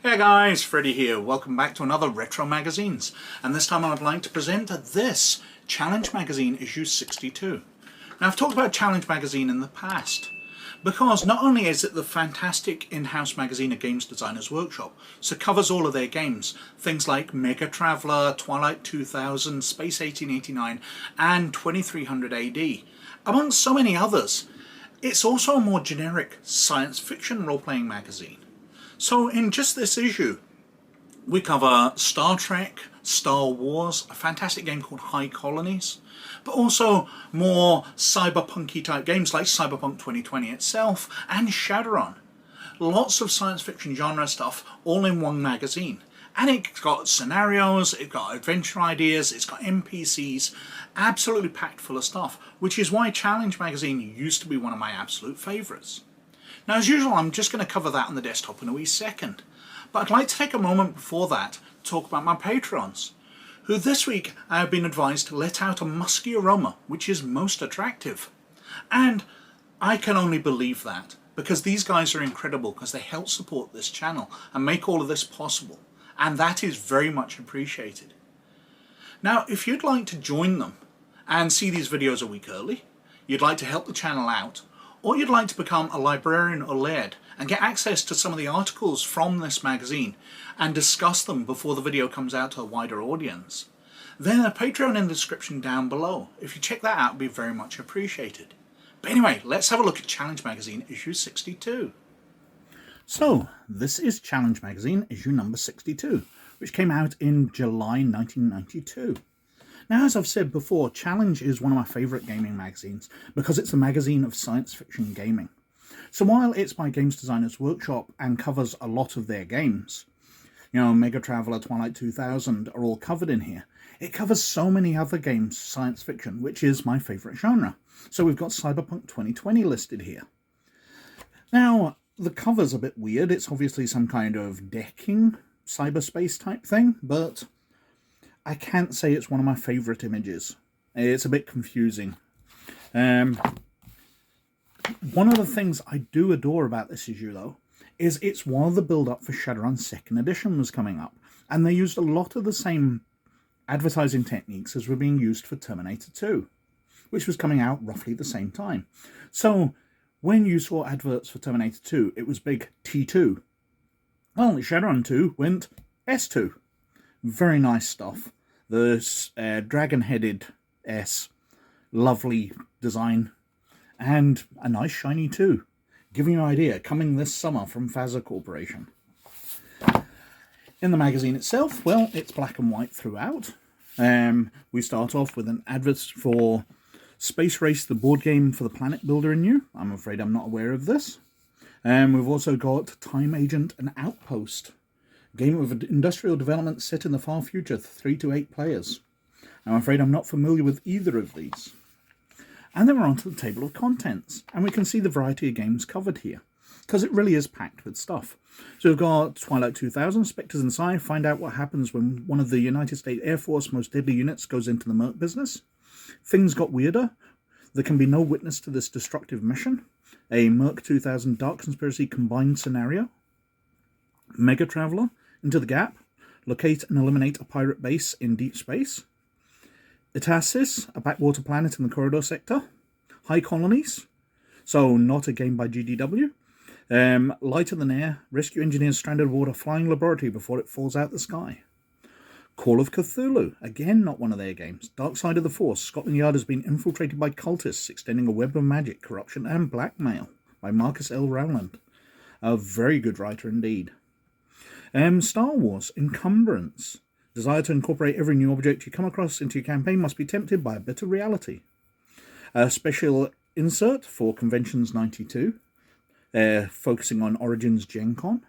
Hey guys, Freddy here. Welcome back to another Retro Magazines. And this time I would like to present this Challenge Magazine issue 62. Now I've talked about Challenge Magazine in the past because not only is it the fantastic in-house magazine of Games Designers Workshop, so it covers all of their games, things like Megatraveller, Twilight 2000, Space 1889 and 2300 AD, amongst so many others. It's also a more generic science fiction role-playing magazine. So in just this issue, we cover Star Trek, Star Wars, a fantastic game called High Colonies, but also more cyberpunky type games like Cyberpunk 2020 itself and Shadowrun. Lots of science fiction genre stuff all in one magazine. And it's got scenarios, it's got adventure ideas, it's got NPCs, absolutely packed full of stuff, which is why Challenge Magazine used to be one of my absolute favourites. Now, as usual, I'm just going to cover that on the desktop in a wee second. But I'd like to take a moment before that to talk about my patrons, who this week I have been advised to let out a musky aroma, which is most attractive. And I can only believe that, because these guys are incredible, because they help support this channel and make all of this possible. And that is very much appreciated. Now, if you'd like to join them and see these videos a week early, you'd like to help the channel out, or you'd like to become a librarian or laird and get access to some of the articles from this magazine and discuss them before the video comes out to a wider audience, then a Patreon in the description down below. If you check that out, it'd be very much appreciated. But anyway, let's have a look at Challenge Magazine issue 62. So, this is Challenge Magazine issue number 62, which came out in July 1992. Now, as I've said before, Challenge is one of my favourite gaming magazines because it's a magazine of science fiction gaming. So while it's by Games Designers Workshop and covers a lot of their games, you know, Megatraveller, Twilight 2000 are all covered in here, it covers so many other games, science fiction, which is my favourite genre. So we've got Cyberpunk 2020 listed here. Now, the cover's a bit weird. It's obviously some kind of decking cyberspace type thing, but I can't say it's one of my favourite images. It's a bit confusing. One of the things I do adore about this issue, though, is it's while the build-up for Shadowrun 2nd edition was coming up, and they used a lot of the same advertising techniques as were being used for Terminator 2, which was coming out roughly at the same time. So, when you saw adverts for Terminator 2, it was big T2. Well, Shadowrun 2 went S2. Very nice stuff. The dragon-headed S, lovely design, and a nice shiny 2. Giving you an idea, coming this summer from FASA Corporation. In the magazine itself, well, it's black and white throughout. We start off with an advert for Space Race, the board game for the Planet Builder in you. I'm afraid I'm not aware of this. We've also got Time Agent and Outpost, game of industrial development set in the far future, 3 to 8 players. I'm afraid I'm not familiar with either of these. And then we're on to the table of contents, and we can see the variety of games covered here, because it really is packed with stuff. So we've got Twilight 2000, Spectres and Sci, find out what happens when one of the United States Air Force most deadly units goes into the merc business. Things got weirder. There can be no witness to this destructive mission. A Merc 2000 Dark Conspiracy combined scenario. Megatraveller, Into the Gap, locate and eliminate a pirate base in deep space. Itasis, a backwater planet in the corridor sector. High Colonies, so not a game by GDW. Lighter Than Air, rescue engineers stranded aboard a flying laboratory before it falls out the sky. Call of Cthulhu, again not one of their games. Dark Side of the Force, Scotland Yard has been infiltrated by cultists extending a web of magic, corruption and blackmail, by Marcus L. Rowland. A very good writer indeed. Star Wars, Encumbrance. Desire to incorporate every new object you come across into your campaign must be tempted by a bitter reality. A special insert for Conventions 92, focusing on Origins Gen Con.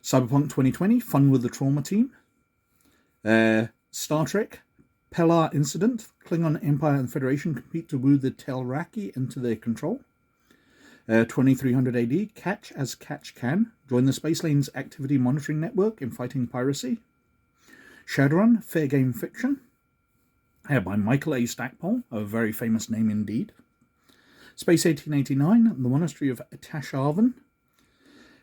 Cyberpunk 2020, Fun with the Trauma Team. Star Trek, Pel-Ah Incident. Klingon Empire and Federation compete to woo the Telraki into their control. 2300 AD, Catch as Catch Can. Join the Space Lane's activity monitoring network in fighting piracy. Shadowrun, Fair Game Fiction, by Michael A. Stackpole, a very famous name indeed. Space 1889, The Monastery of Tasharvan.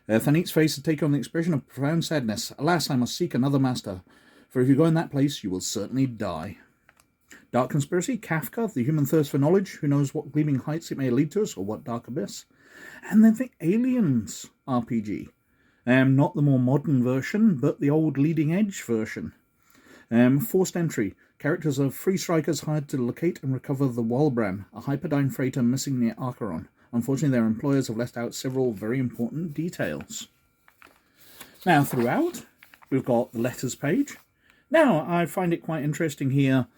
Thanik's face had taken on the expression of profound sadness. Alas, I must seek another master, for if you go in that place, you will certainly die. Dark Conspiracy, Kafka, the human thirst for knowledge, who knows what gleaming heights it may lead to us, or what dark abyss. And then the Aliens RPG. Not the more modern version, but the old leading edge version. Forced entry. Characters are free strikers hired to locate and recover the Walbran, a hyperdyne freighter missing near Acheron. Unfortunately, their employers have left out several very important details. Now, throughout, we've got the letters page. Now, I find it quite interesting here.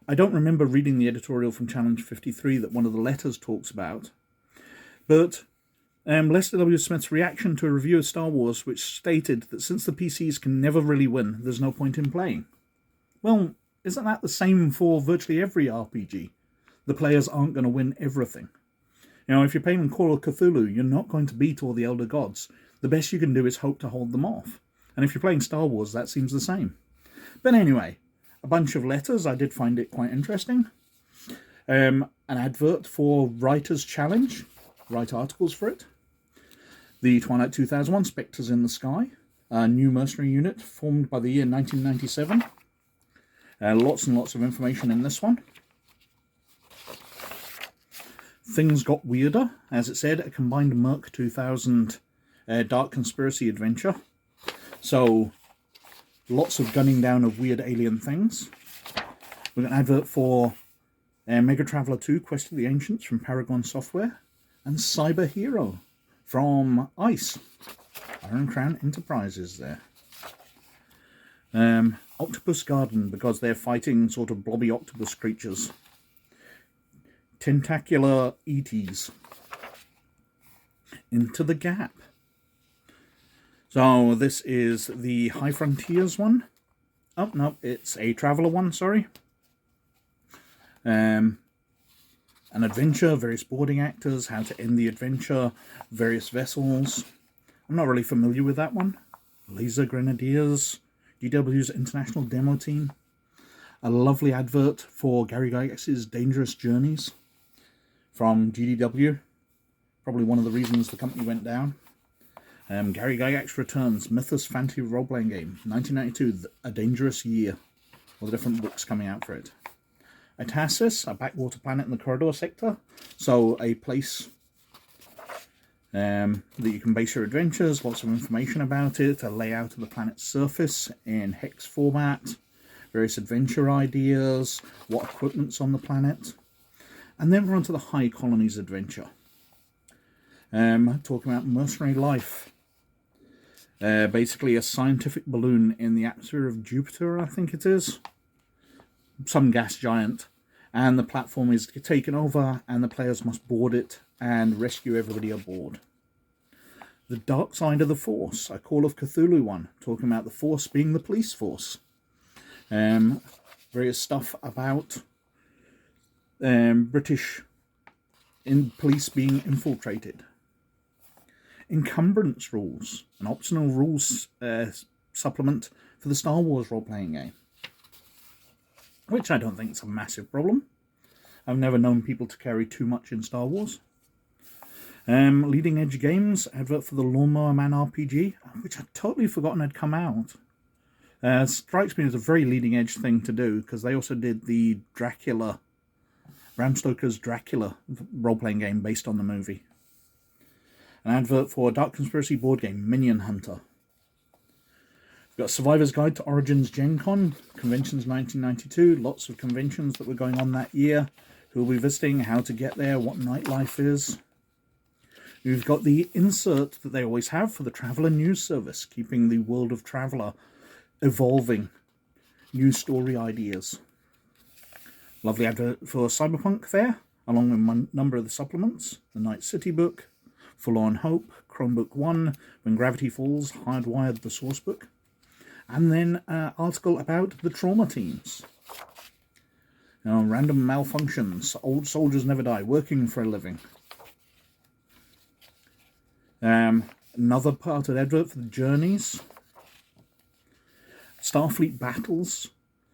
I don't remember reading the editorial from Challenge 53 that one of the letters talks about. But Lester W. Smith's reaction to a review of Star Wars, which stated that since the PCs can never really win, there's no point in playing. Well, isn't that the same for virtually every RPG? The players aren't going to win everything. You know, if you're playing Call of Cthulhu, you're not going to beat all the Elder Gods. The best you can do is hope to hold them off. And if you're playing Star Wars, that seems the same. But anyway, a bunch of letters. I did find it quite interesting. An advert for Writer's Challenge. Write articles for it. The Twilight 2001, Spectres in the Sky. A new mercenary unit formed by the year 1997. Lots and lots of information in this one. Things got weirder, as it said, a combined Merc 2000 Dark Conspiracy adventure. So, lots of gunning down of weird alien things. We've got an advert for Megatraveller 2, Quest of the Ancients from Paragon Software. And Cyber Hero from ICE. Iron Crown Enterprises there. Octopus Garden, because they're fighting sort of blobby octopus creatures. Tentacular ETs. Into the Gap. So this is the High Frontiers one. Oh, no, it's a Traveller one, sorry. An adventure, various boarding actors, how to end the adventure, various vessels. I'm not really familiar with that one. Laser Grenadiers, GW's International Demo Team. A lovely advert for Gary Gygax's Dangerous Journeys from GDW. Probably one of the reasons the company went down. Gary Gygax Returns, Mythos Fantasy Role-Playing Game, 1992, A Dangerous Year. All the different books coming out for it. Itasis, a backwater planet in the Corridor sector. So a place that you can base your adventures, lots of information about it, a layout of the planet's surface in hex format, various adventure ideas, what equipment's on the planet. And then we're on to the High Colonies adventure. Talking about mercenary life. Basically a scientific balloon in the atmosphere of Jupiter, I think it is. Some gas giant. And the platform is taken over and the players must board it and rescue everybody aboard. The Dark Side of the Force, a Call of Cthulhu one. Talking about the Force being the police force. Various stuff about British police being infiltrated. Encumbrance rules, an optional rules supplement for the Star Wars role-playing game. Which I don't think is a massive problem. I've never known people to carry too much in Star Wars. Leading Edge Games, advert for the Lawnmower Man RPG, which I'd totally forgotten had come out. Strikes me as a very leading edge thing to do, because they also did the Dracula, Bram Stoker's Dracula role-playing game based on the movie. An advert for a Dark Conspiracy board game, Minion Hunter. We've got Survivor's Guide to Origins Gen Con, Conventions 1992, lots of conventions that were going on that year, who will be visiting, how to get there, what nightlife is. We've got the insert that they always have for the Traveller News Service, keeping the world of Traveller evolving. News story ideas. Lovely advert for Cyberpunk there, along with a number of the supplements. The Night City book, Forlorn Hope, Chromebook 1, When Gravity Falls, Hardwired the Sourcebook. And then an article about the trauma teams. Random malfunctions, old soldiers never die, working for a living. Another part of the advert for the journeys. Starfleet Battles.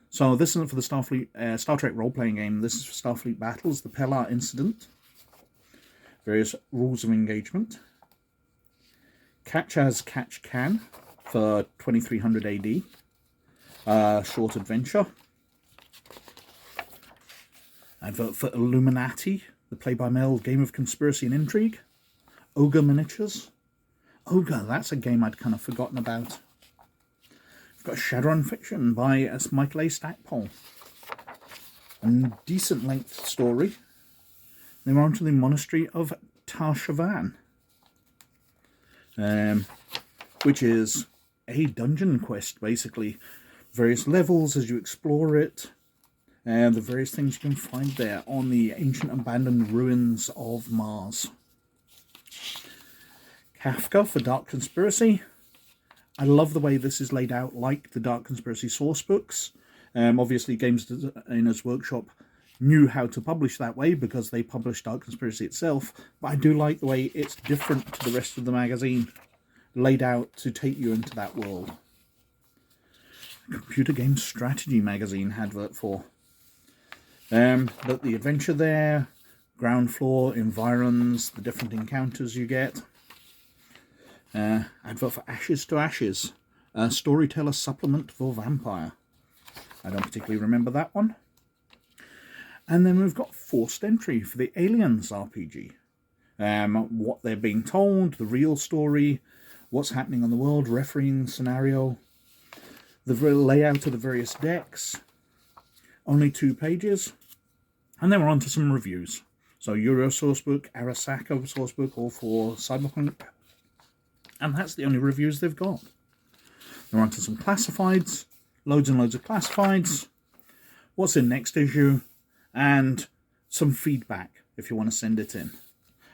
So this isn't for the Starfleet Star Trek role-playing game. This is for Starfleet Battles, the Pel-Ah incident. Various rules of engagement. Catch as Catch Can for 2300 AD. Short adventure. Advert for Illuminati, the play-by-mail game of conspiracy and intrigue. Ogre Miniatures. Ogre, that's a game I'd kind of forgotten about. We've got Shadowrun Fiction by Michael A. Stackpole. A decent length story. Then we're on to the Monastery of Tasharvan, which is a dungeon quest, basically. Various levels as you explore it. And the various things you can find there on the ancient abandoned ruins of Mars. Kafka for Dark Conspiracy. I love the way this is laid out like the Dark Conspiracy source books. Obviously, Games Designers Workshop knew how to publish that way because they published Dark Conspiracy itself, but I do like the way it's different to the rest of the magazine, laid out to take you into that world. Computer Game Strategy magazine advert for. But the adventure there, ground floor, environs, the different encounters you get. Advert for Ashes to Ashes, a storyteller supplement for Vampire. I don't particularly remember that one. And then we've got Forced Entry for the Aliens RPG. What they're being told, the real story, what's happening on the world, refereeing scenario, the layout of the various decks. Only 2 pages. And then we're on to some reviews. So Euro Sourcebook, Arasaka Sourcebook, all for Cyberpunk. And that's the only reviews they've got. We're on to some classifieds. Loads and loads of classifieds. What's in next issue. And some feedback if you want to send it in.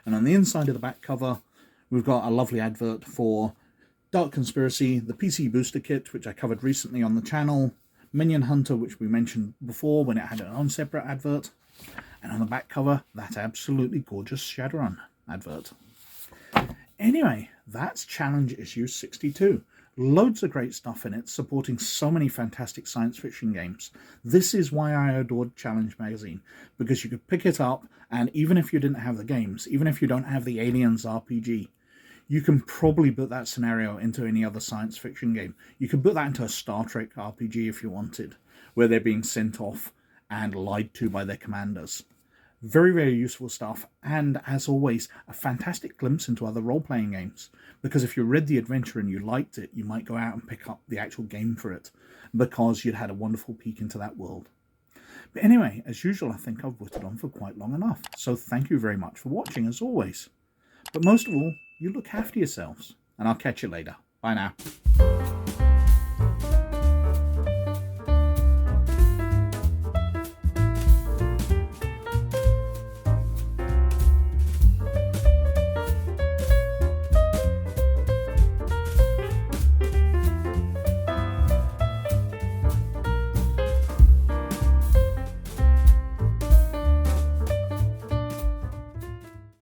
And on the inside of the back cover, we've got a lovely advert for Dark Conspiracy, the PC Booster Kit, which I covered recently on the channel, Minion Hunter, which we mentioned before when it had an own separate advert, and on the back cover, that absolutely gorgeous Shadowrun advert. Anyway, that's Challenge Issue 62. Loads of great stuff in it, supporting so many fantastic science fiction games. This is why I adored Challenge Magazine, because you could pick it up, and even if you didn't have the games, even if you don't have the Aliens RPG, you can probably put that scenario into any other science fiction game. You could put that into a Star Trek RPG if you wanted, where they're being sent off and lied to by their commanders. Very, very useful stuff, and as always, a fantastic glimpse into other role-playing games, because if you read the adventure and you liked it, you might go out and pick up the actual game for it, because you'd had a wonderful peek into that world. But anyway, as usual, I think I've whittled on for quite long enough, so thank you very much for watching, as always. But most of all, you look after yourselves, and I'll catch you later. Bye now.